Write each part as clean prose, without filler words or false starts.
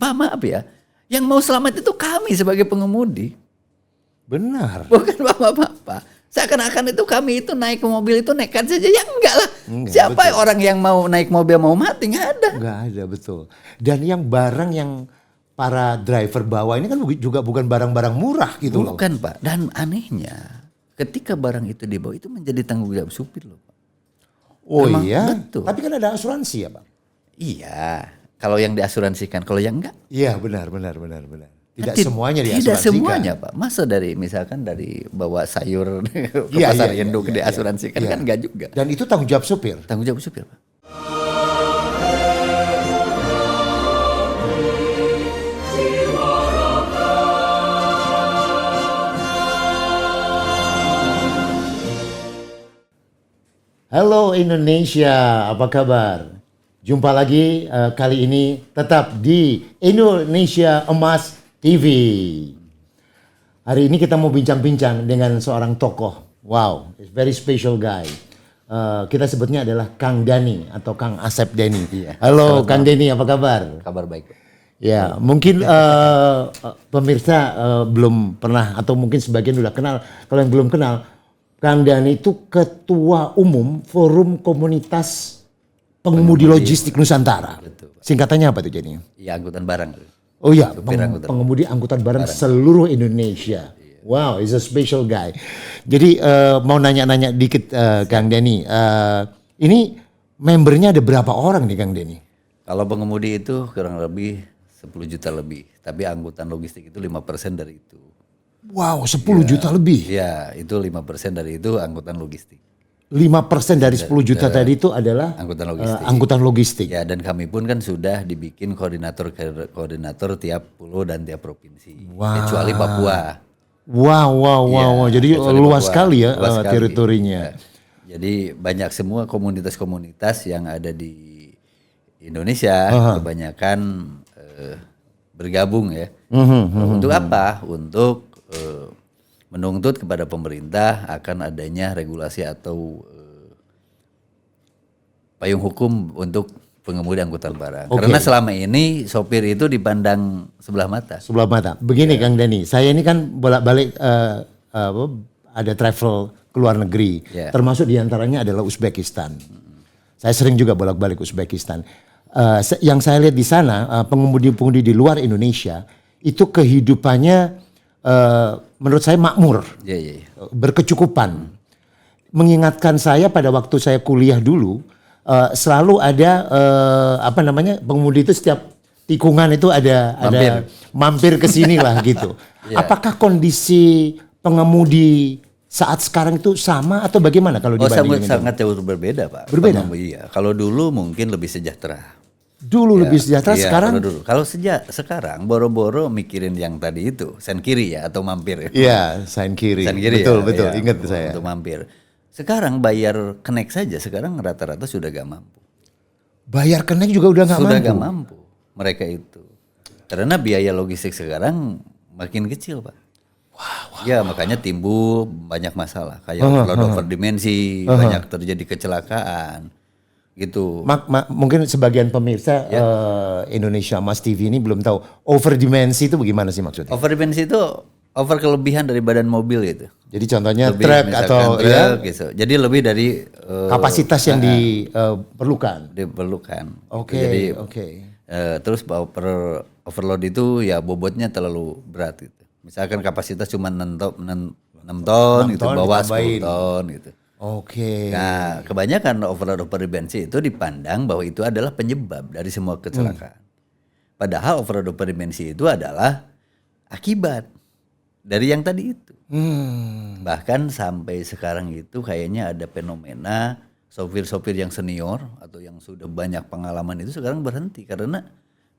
Pak maaf ya, yang mau selamat itu kami sebagai pengemudi. Benar. Bukan bapak-bapak. Seakan-akan itu kami itu naik ke mobil itu nekat saja. Ya enggak lah. Enggak, Siapa betul. orang yang mau naik mobil mau mati? Nggak ada. Nggak ada, betul. Dan yang barang yang para driver bawa ini kan juga bukan barang-barang murah gitu loh. Bukan Pak. Dan anehnya ketika barang itu dibawa itu menjadi tanggung jawab supir loh Pak. Oh Memang iya, betul. tapi kan ada asuransi ya Pak? Iya. Kalau yang diasuransikan, kalau yang enggak. Iya benar. Tidak Kan semuanya Tidak diasuransikan. semuanya Pak. Masa misalkan dari bawa sayur ke Iya, pasar iya, induk iya, diasuransikan iya. kan enggak juga. Dan itu tanggung jawab supir. Tanggung jawab supir Pak. Halo Indonesia, apa kabar? Jumpa lagi kali ini tetap di Indonesia Emas TV. Hari ini kita mau bincang-bincang dengan seorang tokoh. Wow, it's very special guy. Kita sebutnya adalah Kang Dani atau Kang Asep Deni. Iya. Halo Kang Deni, apa kabar? Kabar baik Pak. Ya, mungkin pemirsa belum pernah atau mungkin sebagian udah kenal. Kalau yang belum kenal, Kang Dani itu Ketua Umum Forum Komunitas Pengemudi Logistik Nusantara. Betul. Singkatannya apa tuh jadinya? Iya, angkutan barang. Oh iya, Supir angkutan pengemudi angkutan barang seluruh Indonesia. Wow, he's a special guy. Jadi mau nanya-nanya dikit Kang Dani. Ini membernya ada berapa orang nih Kang Dani? Kalau pengemudi itu kurang lebih 10 juta lebih. Tapi angkutan logistik itu 5% dari itu. Wow, 10 juta lebih. Iya, itu 5% dari itu angkutan logistik. 5% dari 10 juta tadi itu adalah Angkutan logistik. angkutan logistik. Ya, dan kami pun kan sudah dibikin koordinator tiap pulau dan tiap provinsi. Kecuali Papua. Wow. Jadi kecuali luas Papua. sekali ya Luas sekali. teritorinya. Ya. Jadi banyak semua komunitas-komunitas yang ada di Indonesia kebanyakan bergabung ya. Untuk apa? Untuk menuntut kepada pemerintah akan adanya regulasi atau payung hukum untuk pengemudi angkutan barang. Oke. Karena selama ini sopir itu dipandang sebelah mata. Sebelah mata. Begini Kang Dani, saya ini kan bolak-balik ada travel ke luar negeri, termasuk diantaranya adalah Uzbekistan. Saya sering juga bolak-balik Uzbekistan. Yang saya lihat di sana pengemudi-pengemudi di luar Indonesia itu kehidupannya menurut saya makmur, berkecukupan. Mengingatkan saya pada waktu saya kuliah dulu, selalu ada pengemudi itu setiap tikungan itu ada mampir ke sini lah gitu. Apakah kondisi pengemudi saat sekarang itu sama atau bagaimana kalau dibandingin? Sangat jauh berbeda Pak. Berbeda. Iya. Kalau dulu mungkin lebih sejahtera. Dulu lebih sejahtera, sekarang? Kalau sekarang boro-boro mikirin yang tadi itu, sen kiri ya atau mampir. Iya, sen kiri. Betul, ingat saya. Untuk mampir. Sekarang bayar connect saja, sekarang rata-rata sudah gak mampu. Bayar connect juga udah gak mampu? Sudah gak mampu mereka itu. Karena biaya logistik sekarang makin kecil Pak. Wow. Ya makanya timbul banyak masalah. Kayak overload overdimensi, banyak terjadi kecelakaan. Gitu. Mungkin sebagian pemirsa Indonesia Mas TV ini belum tahu overdimensi itu bagaimana sih maksudnya? Overdimensi itu over kelebihan dari badan mobil itu. Jadi contohnya truk atau truk, gitu. Jadi lebih dari kapasitas yang diperlukan. Oke. Jadi terus overload itu ya bobotnya terlalu berat gitu. Misalkan kapasitas cuma 6 ton gitu, bawa 10 ton gitu. Oke. Nah, kebanyakan overload overdimensi itu dipandang bahwa itu adalah penyebab dari semua kecelakaan. Padahal overload overdimensi itu adalah akibat dari yang tadi itu. Bahkan sampai sekarang itu kayaknya ada fenomena sopir-sopir yang senior atau yang sudah banyak pengalaman itu sekarang berhenti karena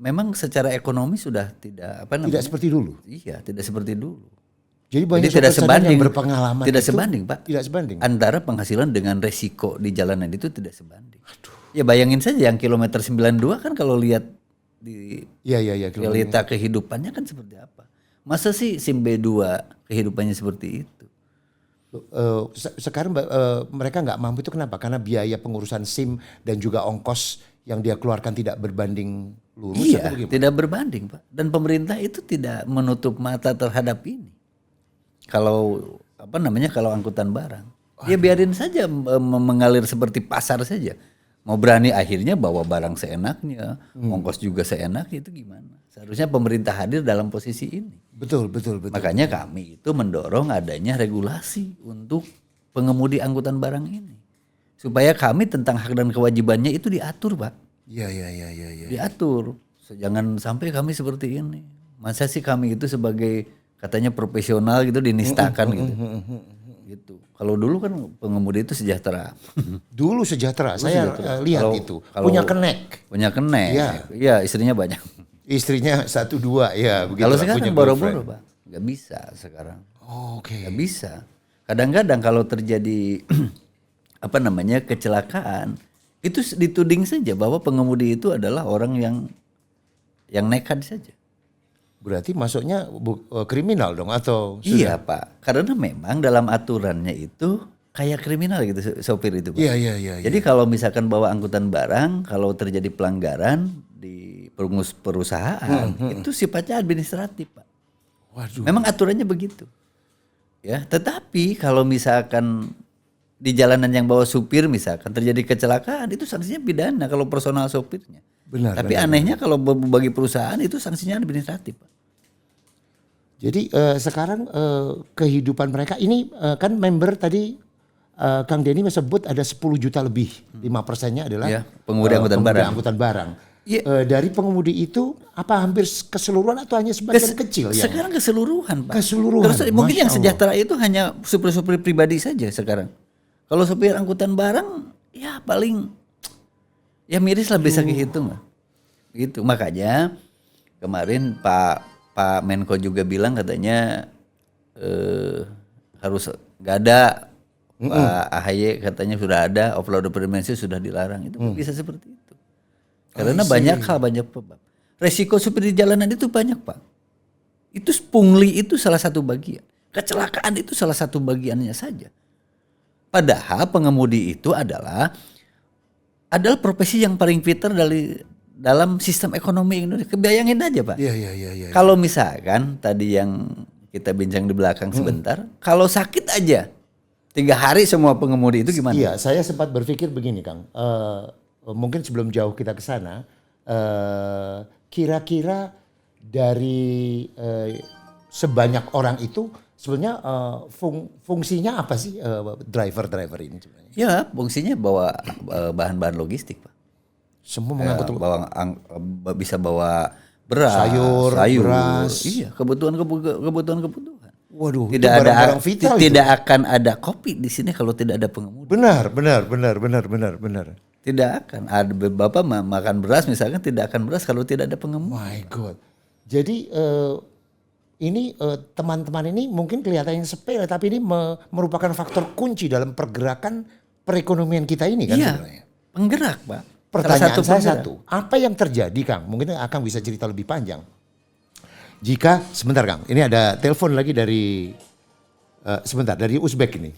memang secara ekonomi sudah tidak seperti dulu. Iya, tidak seperti dulu. Jadi banyak tidak sebanding yang berpengalaman. Tidak sebanding, Pak. Tidak sebanding. Antara penghasilan dengan resiko di jalanan itu tidak sebanding. Ya bayangin saja yang kilometer 92 kan kalau lihat di realita kehidupannya kan seperti apa. Masa sih SIM B2 kehidupannya seperti itu? Sekarang mereka nggak mampu itu kenapa? Karena biaya pengurusan SIM dan juga ongkos yang dia keluarkan tidak berbanding lurus Iya, atau gimana? tidak berbanding, Pak. Dan pemerintah itu tidak menutup mata terhadap ini. Kalau kalau angkutan barang, ya biarin saja mengalir seperti pasar saja. Mau berani akhirnya bawa barang seenaknya, ongkos juga seenaknya, itu gimana? Seharusnya pemerintah hadir dalam posisi ini. Betul. Makanya kami itu mendorong adanya regulasi untuk pengemudi angkutan barang ini. Supaya kami tentang hak dan kewajibannya itu diatur, Pak. Iya. Diatur. Jangan sampai kami seperti ini. Masa sih kami itu sebagai katanya profesional gitu dinistakan gitu. Gitu. Kalau dulu kan pengemudi itu sejahtera. Dulu sejahtera, saya lihat itu. Kalau Punya kenek. Iya, istrinya banyak. Istrinya 1-2 ya begitu. Kalau sekarang boro-boro, Pak. Nggak bisa sekarang. Oke. Nggak bisa. Kadang-kadang kalau terjadi kecelakaan, itu dituding saja bahwa pengemudi itu adalah orang yang nekat saja. Berarti masuknya kriminal dong atau sudah? Iya, Pak. Karena memang dalam aturannya itu kayak kriminal gitu sopir itu, Pak. Iya. Jadi kalau misalkan bawa angkutan barang, kalau terjadi pelanggaran di perusahaan, itu sifatnya administratif, Pak. Waduh. Memang aturannya begitu. Ya, tetapi kalau misalkan di jalanan yang bawa supir misalkan terjadi kecelakaan, itu sanksinya pidana kalau personal sopirnya. Benar. Tapi anehnya kalau bagi perusahaan itu sanksinya administratif, Pak. Jadi sekarang kehidupan mereka ini kan member tadi Kang Denny sebut ada 10 juta lebih. 5%-nya adalah Ya, pengemudi angkutan barang. Ya. Dari pengemudi itu apa hampir keseluruhan atau hanya sebagian kecil? Sekarang keseluruhan, Pak. Keseluruhan. Terus mungkin yang Masya Allah. sejahtera itu hanya supir-supir pribadi saja sekarang. Kalau supir angkutan barang ya paling ya miris lah bisa kehitung lah. Gitu. Makanya kemarin Pak Menko juga bilang katanya harus nggak ada. Pak AHY katanya sudah ada overload prevensi sudah dilarang. Itu bisa seperti itu. Karena banyak hal, banyak penyebab. Resiko supir di jalanan itu banyak, Pak. Itu pungli itu salah satu bagian. Kecelakaan itu salah satu bagiannya saja. Padahal pengemudi itu adalah profesi yang paling vital dalam sistem ekonomi Indonesia. Bayangin aja, Pak. Iya. Kalau misalkan tadi yang kita bincang di belakang sebentar, kalau sakit aja 3 hari semua pengemudi itu gimana? Iya, saya sempat berpikir begini, Kang. Mungkin sebelum jauh kita ke sana, kira-kira dari sebanyak orang itu sebenarnya fungsinya apa sih driver ini sebenarnya? Ya, fungsinya bawa bahan-bahan logistik, Pak. Semua mengangkut Bisa bawa beras, sayur, beras. Iya, kebutuhan. Waduh, Tidak itu ada barang-barang vital tidak itu. akan ada kopi di sini kalau tidak ada pengemudi. Benar. Tidak akan. Ada Bapak makan beras misalkan tidak akan beras kalau tidak ada pengemudi. My God. Jadi ini teman-teman ini mungkin kelihatannya sepele tapi ini merupakan faktor kunci dalam pergerakan perekonomian kita ini kan Iya, sebenarnya. penggerak, Pak. Pertanyaan saya penggerak. satu, apa yang terjadi, Kang? Mungkin Akang bisa cerita lebih panjang. Jika sebentar, Kang, ini ada telepon lagi dari dari Uzbek ini.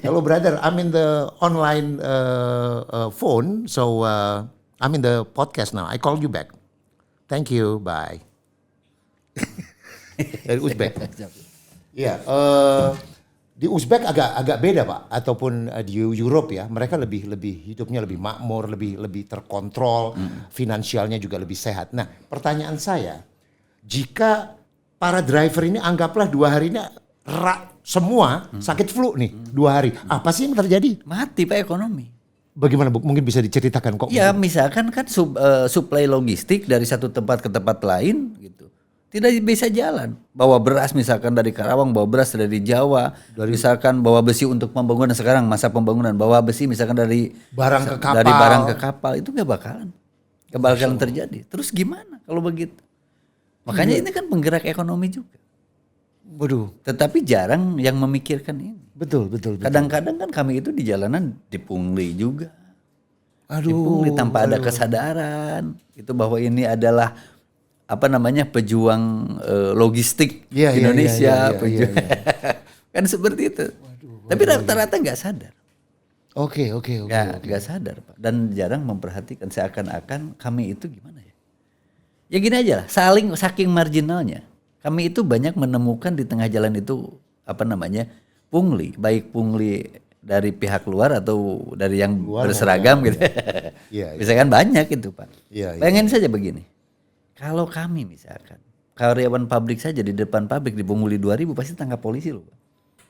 Hello brother, I'm in the online phone, so I'm in the podcast now. I call you back. Thank you, bye. Dari Uzbek. Iya, di Uzbek agak beda, Pak, ataupun di Europe ya, mereka lebih hidupnya lebih makmur, lebih terkontrol, finansialnya juga lebih sehat. Nah, pertanyaan saya, jika para driver ini anggaplah 2 hari ini semua sakit flu nih 2 hari, apa sih yang terjadi? Mati, Pak, ekonomi. Bagaimana Bu? Mungkin bisa diceritakan kok. Ya, misalkan kan suplai logistik dari satu tempat ke tempat lain gitu. Tidak bisa jalan. Bawa beras misalkan dari Karawang, bawa beras dari Jawa, misalkan bawa besi untuk pembangunan sekarang masa pembangunan, bawa besi misalkan dari barang ke kapal. Dari barang ke kapal itu nggak bakalan terjadi. Terus gimana kalau begitu? Makanya ini kan penggerak ekonomi juga. Waduh. Tetapi jarang yang memikirkan ini. Betul. Kadang-kadang kan kami itu di jalanan dipungli juga. Aduh. Dipungli tanpa ada kesadaran. Itu bahwa ini adalah pejuang logistik Indonesia. Iya. Kan seperti itu. Tapi rata-rata nggak sadar. Oke. Nggak sadar, Pak. Dan jarang memperhatikan seakan-akan kami itu gimana ya? Ya gini aja lah, saking marginalnya. Kami itu banyak menemukan di tengah jalan itu pungli, baik pungli dari pihak luar atau dari yang berseragam gitu. Misalkan banyak itu Pak. Pengen saja begini. Kalau kami misalkan karyawan pabrik saja di depan pabrik dipungli 2.000 pasti tangkap polisi loh Pak.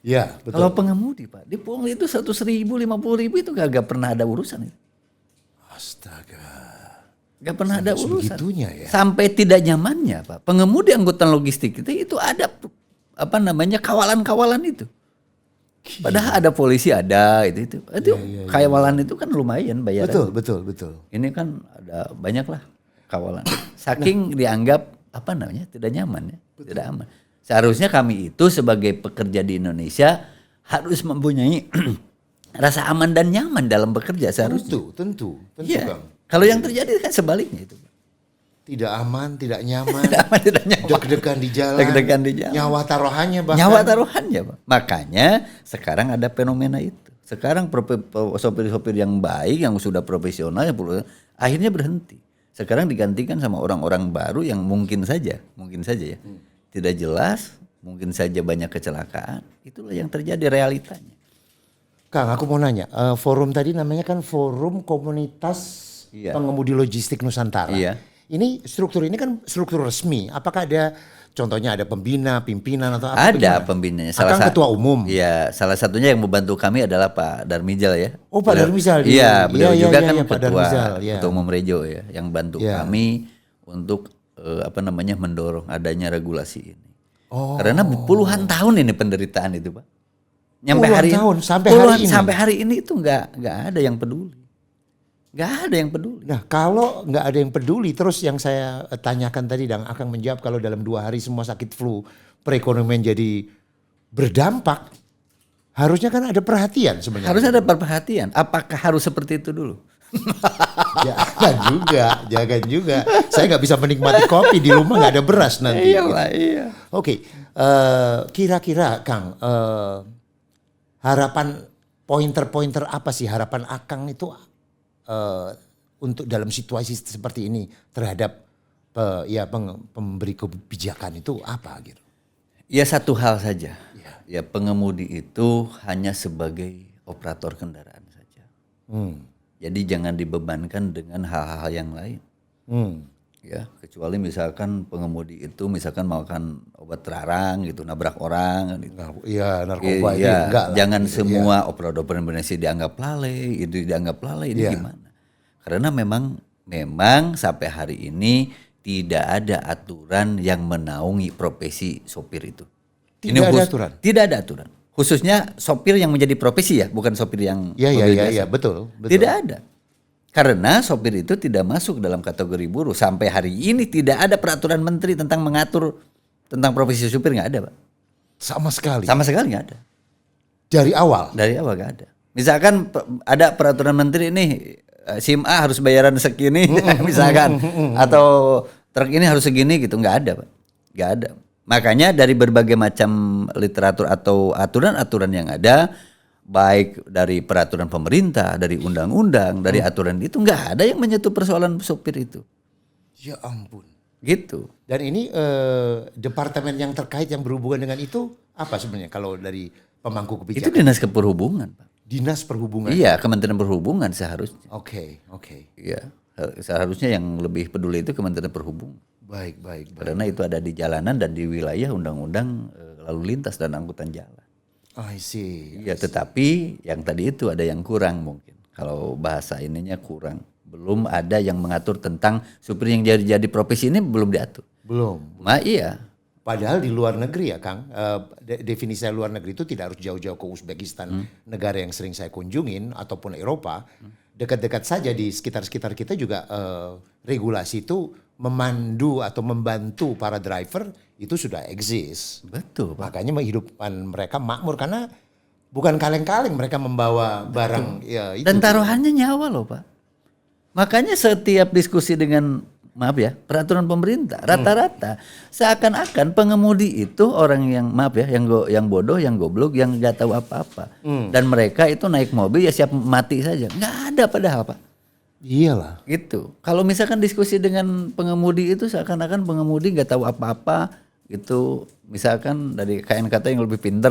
Iya, betul. Kalau pengemudi Pak, dipungli itu 100.000, 50.000 itu gak pernah ada urusan itu. Astaga. Gak pernah ada urusan. Ya? Sampai tidak nyamannya Pak. Pengemudi angkutan logistik itu ada kawalan-kawalan itu. Padahal ada polisi ada itu. Kawalan itu kan lumayan bayaran. Betul. Ini kan ada banyak lah kawalan. Saking dianggap tidak nyaman ya, tidak aman. Seharusnya kami itu sebagai pekerja di Indonesia harus mempunyai rasa aman dan nyaman dalam bekerja seharusnya. Tentu ya. Bang. Kalau yang terjadi kan sebaliknya itu. Tidak aman, tidak nyaman. Tidak nyaman. Deg-degan di jalan. Nyawa taruhannya bahkan. Nyawa taruhannya, Pak. Makanya sekarang ada fenomena itu. Sekarang sopir-sopir yang baik, yang sudah profesional, akhirnya berhenti. Sekarang digantikan sama orang-orang baru yang mungkin saja ya. Tidak jelas, mungkin saja banyak kecelakaan. Itulah yang terjadi realitanya. Kang, aku mau nanya, forum tadi namanya kan Forum Komunitas Pengemudi Logistik Nusantara. Iya. Ini kan struktur resmi. Apakah ada contohnya ada pembina, pimpinan atau apa? Ada pembinanya. Ketua umum. Iya, salah satunya yang membantu kami adalah Pak Darmijal ya. Oh, Pak Darmijal. Iya, beliau juga kan Pak Darmijal, ketua umum Rejo ya, yang bantu kami untuk mendorong adanya regulasi ini. Oh. Karena puluhan tahun ini penderitaan itu, Pak. Sampai hari ini itu nggak ada yang peduli. Nggak ada yang peduli. Nah, kalau nggak ada yang peduli, terus yang saya tanyakan tadi dan akan menjawab, kalau dalam 2 hari semua sakit flu, perekonomian jadi berdampak, harusnya kan ada perhatian sebenarnya. Harus ada perhatian. Apakah harus seperti itu dulu? Jangan juga. Saya nggak bisa menikmati kopi di rumah, nggak ada beras nanti. Iya. Oke, kira-kira Kang, harapan pointer-pointer apa sih harapan Akang itu untuk dalam situasi seperti ini terhadap pemberi kebijakan itu apa gitu? Ya satu hal saja. Ya pengemudi itu hanya sebagai operator kendaraan saja. Jadi jangan dibebankan dengan hal-hal yang lain. Ya kecuali misalkan pengemudi itu makan obat terlarang gitu, nabrak orang gitu. Narkoba itu enggak. Jangan semua operator Indonesia dianggap lalai, itu dianggap lalai. Ini gimana? Karena memang sampai hari ini tidak ada aturan yang menaungi profesi sopir itu. Tidak ada aturan. Khususnya sopir yang menjadi profesi ya, bukan sopir yang betul. Tidak ada. Karena sopir itu tidak masuk dalam kategori buruh. Sampai hari ini tidak ada peraturan menteri tentang mengatur tentang profesi sopir, nggak ada Pak. Sama sekali nggak ada. Dari awal nggak ada. Misalkan ada peraturan menteri ini SIM A harus bayaran segini misalkan, atau truk ini harus segini gitu, nggak ada Pak. Nggak ada. Makanya dari berbagai macam literatur atau aturan-aturan yang ada, baik dari peraturan pemerintah, dari undang-undang, dari aturan itu nggak ada yang menyentuh persoalan sopir itu. Ya ampun. Gitu. Dan ini departemen yang terkait yang berhubungan dengan itu apa sebenarnya kalau dari pemangku kebijakan? Itu Dinas Perhubungan, Pak. Dinas Perhubungan. Iya, Kementerian Perhubungan seharusnya. Oke. Iya, seharusnya yang lebih peduli itu Kementerian Perhubungan. Baik. Karena itu ada di jalanan dan di wilayah undang-undang lalu lintas dan angkutan jalan. I see. Ya, tetapi yang tadi itu ada yang kurang mungkin. Kalau bahasa ininya kurang. Belum ada yang mengatur tentang supir yang jadi profesi ini, belum diatur. Belum. Iya. Padahal di luar negeri ya Kang, definisi luar negeri itu tidak harus jauh-jauh ke Uzbekistan, negara yang sering saya kunjungin, ataupun Eropa. Dekat-dekat saja di sekitar-sekitar kita juga regulasi itu memandu atau membantu para driver itu sudah eksis. Betul, Pak. Makanya menghidupkan mereka makmur karena bukan kaleng-kaleng mereka membawa barang. Ya, itu. Dan taruhannya nyawa loh Pak. Makanya setiap diskusi dengan peraturan pemerintah rata-rata seakan-akan pengemudi itu orang yang yang bodoh, yang goblok, yang nggak tahu apa-apa. Dan mereka itu naik mobil ya siap mati saja. Nggak ada padahal Pak. Iyalah. Gitu. Kalau misalkan diskusi dengan pengemudi itu seakan-akan pengemudi nggak tahu apa-apa gitu. Misalkan dari KNKT yang lebih pinter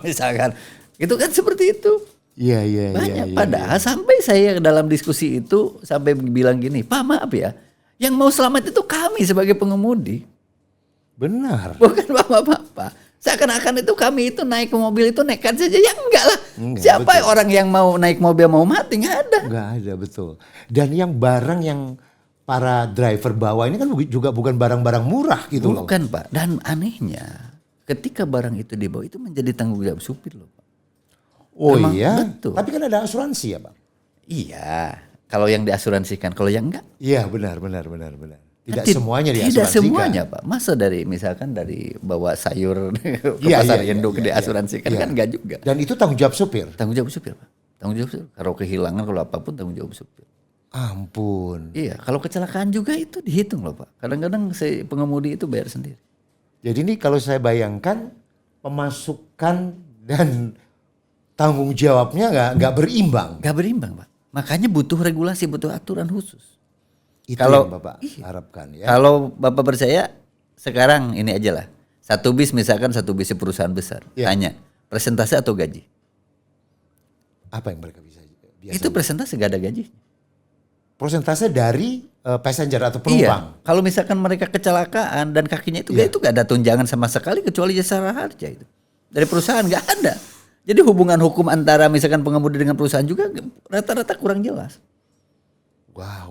misalkan. Itu kan seperti itu. Iya. Banyak. Padahal sampai saya dalam diskusi itu sampai bilang gini, Pak maaf ya, yang mau selamat itu kami sebagai pengemudi. Benar. Bukan bapak-bapak. Seakan-akan itu kami itu naik ke mobil itu nekat saja. Ya enggak lah. Siapa betul. orang yang mau naik mobil mau mati? Nggak ada. Nggak ada, betul. Dan yang barang yang para driver bawa ini kan juga bukan barang-barang murah gitu loh. Bukan Pak. Dan anehnya ketika barang itu dibawa itu menjadi tanggung jawab supir loh Pak. Oh Memang iya? betul. Tapi kan ada asuransi ya Pak? Iya. Kalau yang diasuransikan. Kalau yang enggak. Iya benar. Tidak Kan semuanya diasuransikan. Tidak semuanya Pak. Masa misalkan dari bawa sayur ke pasar induk diasuransikan kan enggak juga. Dan itu tanggung jawab supir? Tanggung jawab supir Pak. Tanggung jawab supir. Kalau kehilangan kalau apapun tanggung jawab supir. Ampun. Iya. Kalau kecelakaan juga itu dihitung loh Pak. Kadang-kadang si pengemudi itu bayar sendiri. Jadi ini kalau saya bayangkan pemasukan dan tanggung jawabnya nggak berimbang. Gak berimbang Pak. Makanya butuh regulasi, butuh aturan khusus. Itu Kalau- yang Bapak harapkan ya. Kalau Bapak percaya, sekarang ini aja lah. Satu bis misalkan satu bis perusahaan besar. Iya. Tanya, persentase atau gaji? Apa yang mereka bisa? Itu persentase gak ada gaji. Persentase dari passenger atau penumpang. Iya. Kalau misalkan mereka kecelakaan dan kakinya itu Iya. itu gak ada tunjangan sama sekali kecuali jasa harja itu. Dari perusahaan gak ada. Jadi hubungan hukum antara misalkan pengemudi dengan perusahaan juga rata-rata kurang jelas. Wah.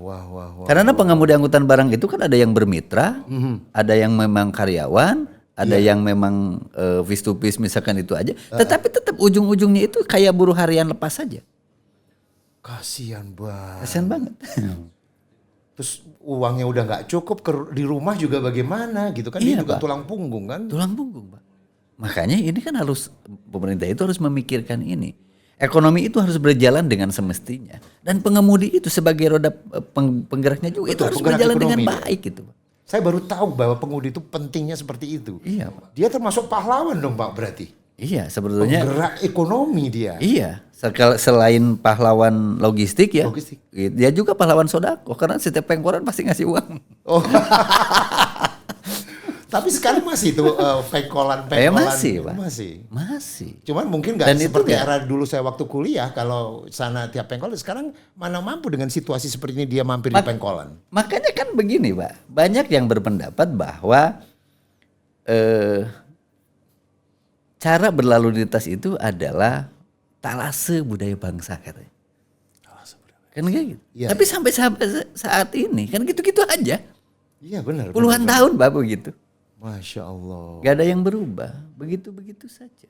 Karena pengemudi angkutan barang itu kan ada yang bermitra, ada yang memang karyawan, ada yang memang face to face misalkan itu aja. Tetapi tetap ujung-ujungnya itu kayak buruh harian lepas saja. Kasihan banget. Kasian banget. Terus uangnya udah nggak cukup di rumah juga bagaimana gitu kan? Iya, Dia juga Pak. tulang punggung kan? Tulang punggung, Pak. Makanya ini kan harus pemerintah itu harus memikirkan ini. Ekonomi itu harus berjalan dengan semestinya dan pengemudi itu sebagai roda penggeraknya juga itu Betul, harus penggerak berjalan dengan ekonomi. baik gitu, Pak. Saya baru tahu bahwa pengemudi itu pentingnya seperti itu. Iya, Pak. Dia termasuk pahlawan dong Pak berarti. Iya, sebetulnya Penggerak ekonomi dia. iya. Selain pahlawan logistik ya, Logistik. dia juga pahlawan sodako karena setiap pengkolan pasti ngasih uang. Oh. Tapi sekarang masih tuh pengkolan. Masih, Pak. Masih. Cuman mungkin nggak Dan itu seperti nggak- era dulu saya waktu kuliah kalau sana tiap pengkolan. Sekarang mana mampu dengan situasi seperti ini dia mampir di pengkolan. Makanya kan begini, Pak. Banyak yang berpendapat bahwa cara berlalu lintas itu adalah talase budaya bangsa katanya. Kan kayak gitu. Iya. Tapi sampai saat ini kan gitu-gitu aja. Iya benar. Puluhan tahun Pak begitu. Masya Allah. Gak ada yang berubah. Begitu-begitu saja.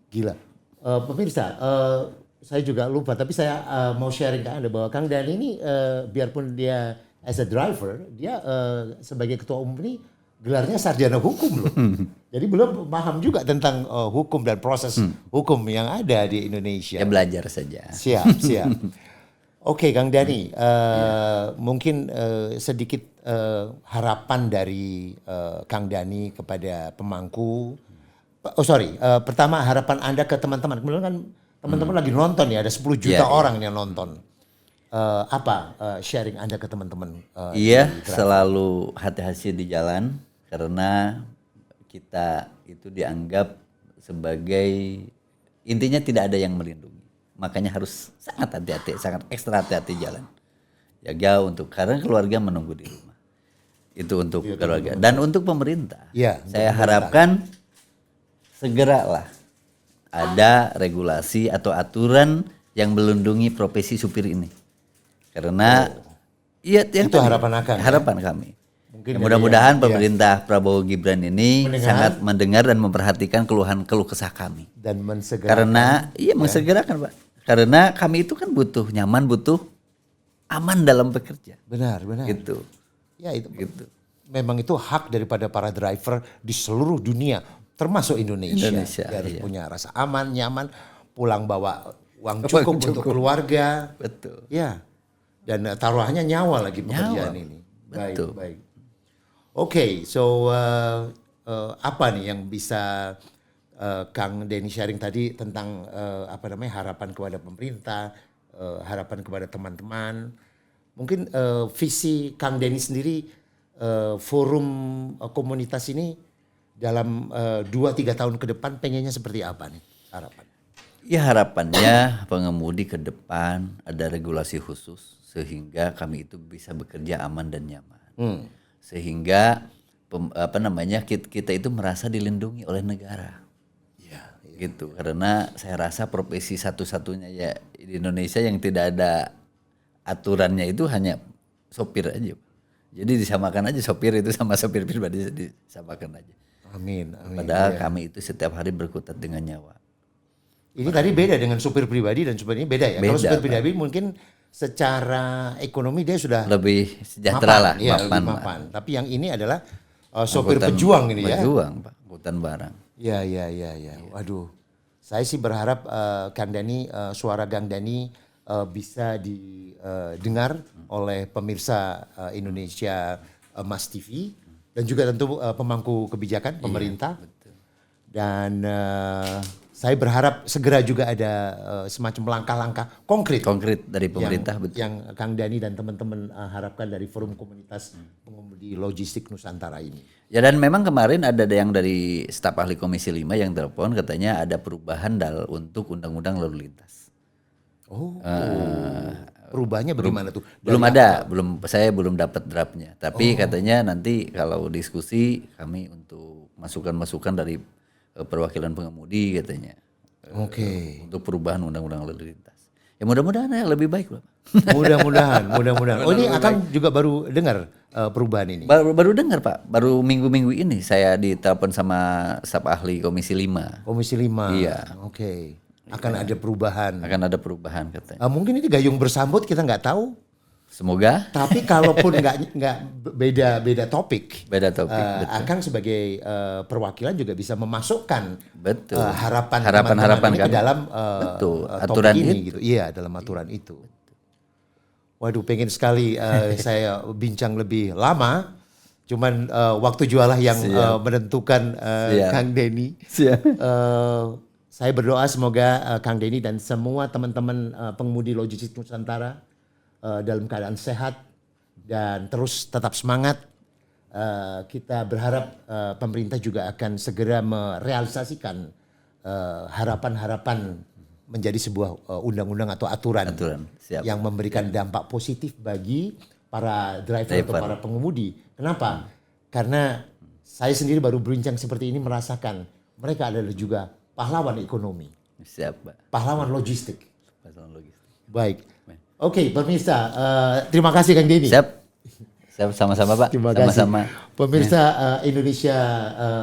Gila. Pemirsa, saya juga lupa. Tapi saya mau sharing ke Anda bahwa Kang Dhani ini biarpun dia as a driver, dia sebagai ketua umum ini gelarnya sarjana hukum loh. Jadi belum paham juga tentang hukum dan proses hukum yang ada di Indonesia. Ya belajar saja. Siap. Oke, Kang Dhani, mungkin sedikit harapan dari Kang Dhani kepada pemangku. Pertama harapan Anda ke teman-teman. Kemudian kan teman-teman lagi nonton ya, ada 10 juta orang yang nonton. Apa sharing Anda ke teman-teman? Iya, selalu hati-hati di jalan karena kita itu dianggap sebagai intinya tidak ada yang melindungi. Makanya harus sangat hati-hati, sangat ekstra hati-hati jalan. Jaga karena keluarga menunggu di rumah. Itu untuk keluarga dan untuk pemerintah. Iya, Saya harapkan segeralah ada regulasi atau aturan yang melindungi profesi supir ini. Karena iya yang Itu tadi, harapan Akang, ya? harapan kami. Mungkin Ya, dari mudah-mudahan yang- pemerintah Prabowo Gibran ini Mendengar. sangat mendengar dan memperhatikan keluh kesah kami. Dan mensegerakan. Karena mensegerakan Pak. Karena kami itu kan butuh nyaman, butuh aman dalam bekerja. Benar. Gitu. Ya itu. Gitu. Memang itu hak daripada para driver di seluruh dunia, termasuk Indonesia. Dia harus iya. punya rasa aman, nyaman, pulang bawa uang cukup untuk keluarga. Betul. Ya. Dan taruhannya nyawa lagi pekerjaan ini. Betul. Baik. Oke, so apa nih yang bisa Kang Dhani sharing tadi tentang harapan kepada pemerintah harapan kepada teman-teman. Mungkin visi Kang Denny sendiri forum komunitas ini dalam 2-3 tahun ke depan pengennya seperti apa nih harapan? Ya harapannya pengemudi ke depan ada regulasi khusus sehingga kami itu bisa bekerja aman dan nyaman. Sehingga kita itu merasa dilindungi oleh negara. Gitu. Karena saya rasa profesi satu-satunya ya di Indonesia yang tidak ada aturannya itu hanya sopir aja. Jadi disamakan aja sopir itu sama sopir pribadi disamakan aja. Amin. Padahal kami itu setiap hari berkutat dengan nyawa. Ini tadi beda dengan supir pribadi dan supir ini beda ya. Kalau supir pribadi mungkin secara ekonomi dia sudah lebih sejahtera lah, mapan. Tapi yang ini adalah sopir pejuang ini ya. Pejuang, Pak, angkutan barang. Ya. Waduh, saya sih berharap Kang Denny, suara Kang Denny bisa didengar oleh pemirsa Indonesia Mas TV dan juga tentu pemangku kebijakan pemerintah. Betul. Dan saya berharap segera juga ada semacam langkah-langkah konkret dari pemerintah yang Kang Denny dan teman-teman harapkan dari Forum Komunitas Pengemudi Logistik Nusantara ini. Ya dan memang kemarin ada yang dari staf ahli Komisi 5 yang telepon katanya ada perubahan untuk Undang-Undang Lalu Lintas. Perubahannya bagaimana tuh? Saya belum dapat draftnya. Tapi katanya nanti kalau diskusi kami untuk masukan-masukan dari perwakilan pengemudi katanya. Untuk perubahan Undang-Undang Lalu Lintas. Ya mudah-mudahan ya lebih baik loh. Mudah-mudahan. Oh ini akan juga baru dengar perubahan ini? Baru dengar Pak. Baru minggu-minggu ini saya ditelepon sama staf ahli Komisi 5. Komisi 5? Iya. Akan ada perubahan? Akan ada perubahan katanya. Mungkin ini gayung bersambut kita nggak tahu. Semoga. Tapi kalaupun nggak beda topik, betul. Akan sebagai perwakilan juga bisa memasukkan harapan-harapan ke dalam aturan ini itu. Gitu. Iya, dalam aturan itu. Waduh, pengen sekali saya bincang lebih lama. Cuman waktu jualah yang menentukan Kang Denny. Saya berdoa semoga Kang Denny dan semua teman-teman pengemudi logistik Nusantara dalam keadaan sehat dan terus tetap semangat. Kita berharap pemerintah juga akan segera merealisasikan harapan-harapan menjadi sebuah undang-undang atau aturan. Yang memberikan dampak positif bagi para driver atau para pengemudi. Kenapa? Karena saya sendiri baru berbincang seperti ini merasakan mereka adalah juga pahlawan ekonomi. Pahlawan logistik. Baik. Oke, pemirsa, terima kasih Kang Denny. Siap, sama-sama Pak. Terima kasih. Pemirsa Indonesia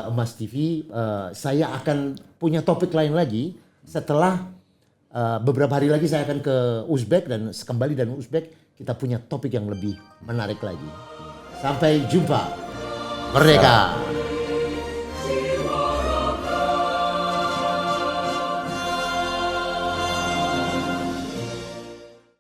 Emas TV, saya akan punya topik lain lagi setelah beberapa hari lagi saya akan ke Uzbek dan kembali dari Uzbek kita punya topik yang lebih menarik lagi. Sampai jumpa. Merdeka.